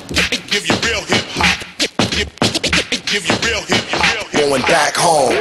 Give you real hip hop. Give you real hip hop. Going back home.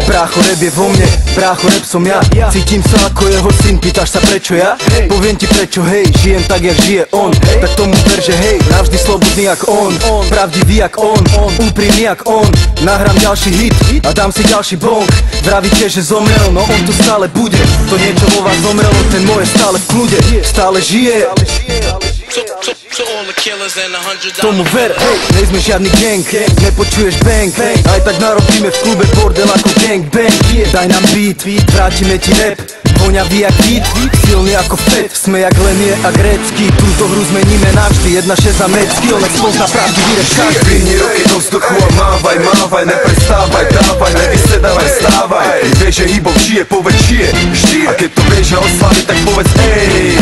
Brácho, rap je vo mne, brácho, rap som ja. Cítim sa ako jeho syn, pýtaš sa prečo ja? Poviem ti prečo, hej, žijem tak jak žije on. Tak tomu ver, že hej, navždy slobodný jak on, pravdivý jak on, úprimný jak on. Nahrám ďalší hit a dám si ďalší bong. Vravíte, že zomrel, no on to stále bude. To niečo vo vás zomrelo, ten moje stále v kľude. Stále žije. Tomu ver, hej, nejsme žiadny gang, nepočuješ bang, aj tak narobíme v klube bordel ako gang bang. Daj nám beat, vrátime ti rap, voňavý jak hit, silný ako Fed, sme jak Lemie a Grécky. Túto hru zmeníme navždy, 1-6 americký, on spozná pravdivý rap každý. Vyhni ruky do vzduchu a mávaj, mávaj, neprestávaj, dávaj, nevysedávaj, stávaj. Vieš, že hip-hop žije, povedz žije, a keď to vieš a oslaví, tak povedz ej.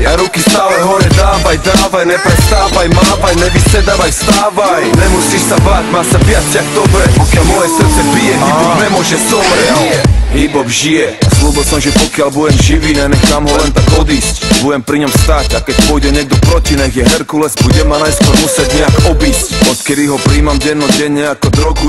A ruky stále hore, dávaj, dávaj, neprestávaj, mávaj, nevysedávaj, vstávaj. Nemusíš sa báť, má sa viac jak dobre, pokiaľ moje srdce bije, hip-hop nemôže zomrieť. Hip-hop žije, slúbil som, že pokiaľ budem živý, nenechám ho len tak odísť. Budem pri ňom stáť a keď pôjde niekto proti, nech je Herkules, bude ma najskôr musieť nejak obísť. Odkedy ho príjmam dennodenne ako drogu,